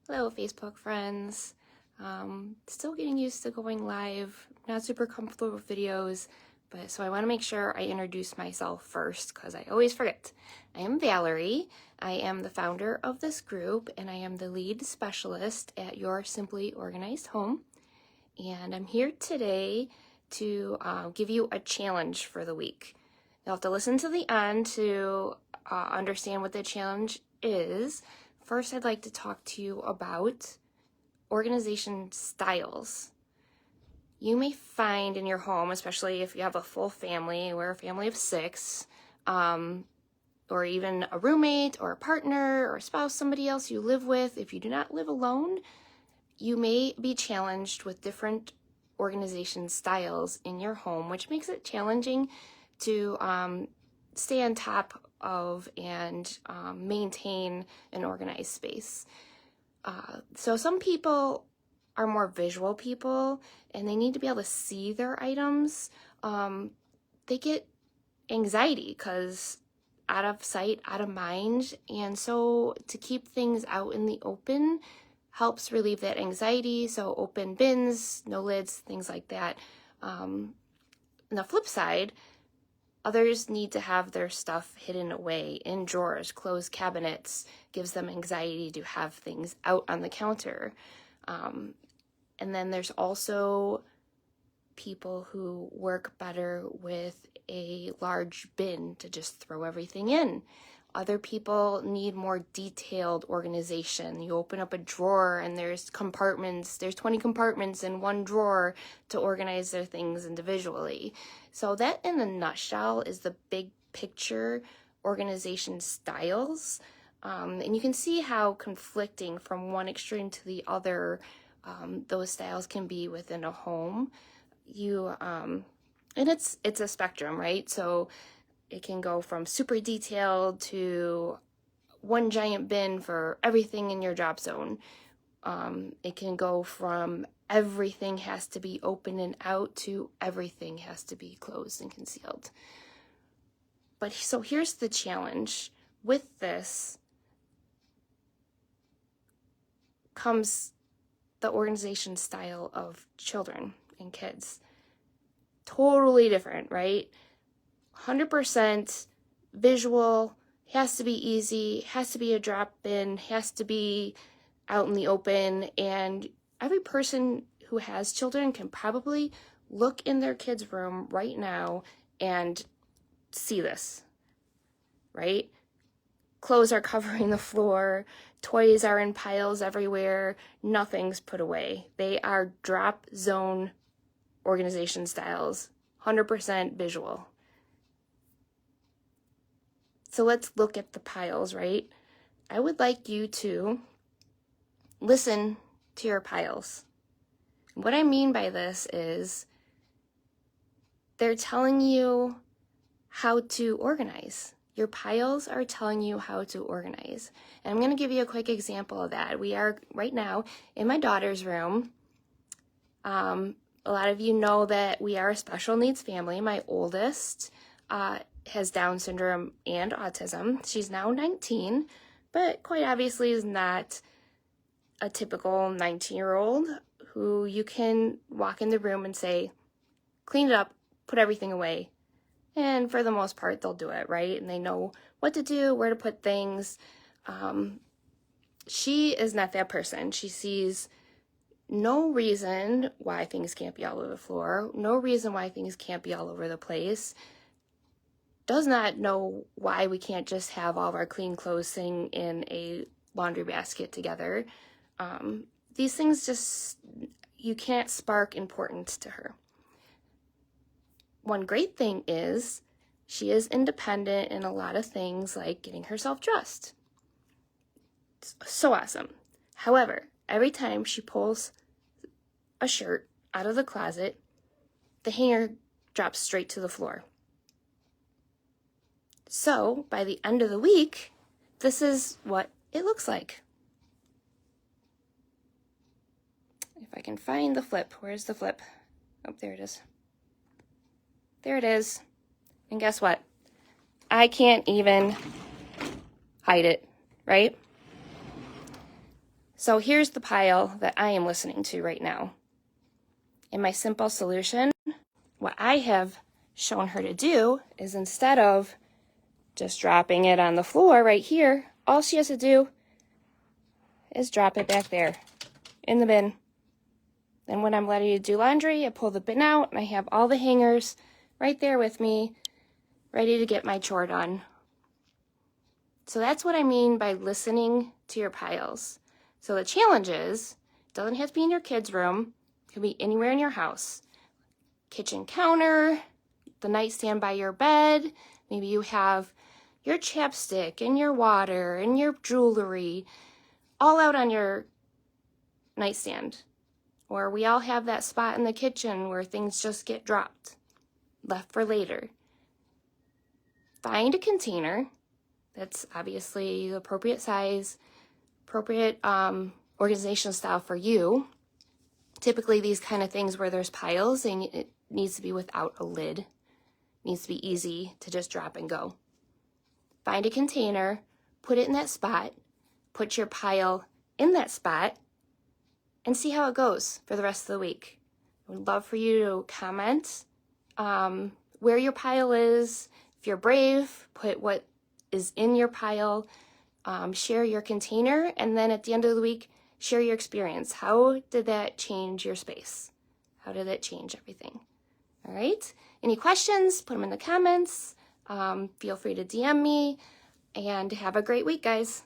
Hello, Facebook friends. Still getting used to going live. Not super comfortable with videos, but so I want to make sure I introduce myself first because I always forget. I am Valerie. I am the founder of this group, and I am the lead specialist at Your Simply Organized Home. And I'm here today to give you a challenge for the week. You'll have to listen to the end to understand what the challenge is. First, I'd like to talk to you about organization styles. You may find in your home, especially if you have a full family, we're a family of 6, or even a roommate or a partner or a spouse, somebody else you live with. If you do not live alone, you may be challenged with different organization styles in your home, which makes it challenging to stay on top of and maintain an organized space. So some people are more visual people and they need to be able to see their items. They get anxiety because out of sight, out of mind. And so to keep things out in the open helps relieve that anxiety. So open bins, no lids, things like that. On the flip side, others need to have their stuff hidden away in drawers, closed cabinets, gives them anxiety to have things out on the counter. And then there's also people who work better with a large bin to just throw everything in. Other people need more detailed organization. You open up a drawer and there's compartments, there's 20 compartments in one drawer to organize their things individually. So that in a nutshell is the big picture organization styles. And you can see how conflicting from one extreme to the other those styles can be within a home. And it's a spectrum, right? So it can go from super detailed to one giant bin for everything in your drop zone. It can go from everything has to be open and out to everything has to be closed and concealed. But so here's the challenge. With this comes the organization style of children and kids. Totally different, right? 100% visual, has to be easy, has to be a drop in, has to be out in the open. And every person who has children can probably look in their kid's room right now and see this, right? Clothes are covering the floor, toys are in piles everywhere, nothing's put away. They are drop zone organization styles, 100% visual. So let's look at the piles, right? I would like you to listen to your piles. What I mean by this is they're telling you how to organize. Your piles are telling you how to organize. And I'm going to give you a quick example of that. We are right now in my daughter's room. A lot of you know that we are a special needs family. My oldest has Down syndrome and autism. She's now 19, but quite obviously is not a typical 19-year-old who you can walk in the room and say, clean it up, put everything away. And for the most part, they'll do it, right? And they know what to do, where to put things. She is not that person. She sees no reason why things can't be all over the floor, no reason why things can't be all over the place, does not know why we can't just have all of our clean clothes sitting in a laundry basket together. These things just, you can't spark importance to her. One great thing is she is independent in a lot of things like getting herself dressed. It's so awesome. However, every time she pulls a shirt out of the closet, the hanger drops straight to the floor. So by the end of the week, this is what it looks like. If I can find the flip, where's the flip? Oh, there it is. There it is. And guess what? I can't even hide it, right? So here's the pile that I am listening to right now. In my simple solution, what I have shown her to do is instead of just dropping it on the floor right here, all she has to do is drop it back there in the bin. Then when I'm ready to do laundry, I pull the bin out and I have all the hangers right there with me, ready to get my chore done. So that's what I mean by listening to your piles. So the challenge is, it doesn't have to be in your kids' room, it can be anywhere in your house. Kitchen counter, the nightstand by your bed, maybe you have your chapstick and your water and your jewelry all out on your nightstand. Or we all have that spot in the kitchen where things just get dropped, left for later. Find a container that's obviously the appropriate size, appropriate organizational style for you. Typically these kind of things where there's piles, it needs to be without a lid. It needs to be easy to just drop and go. Find a container, put it in that spot, put your pile in that spot, and see how it goes for the rest of the week. I would love for you to comment where your pile is. If you're brave, put what is in your pile, share your container, and then at the end of the week, share your experience. How did that change your space? How did it change everything? All right? Any questions? Put them in the comments. Feel free to DM me, and have a great week, guys.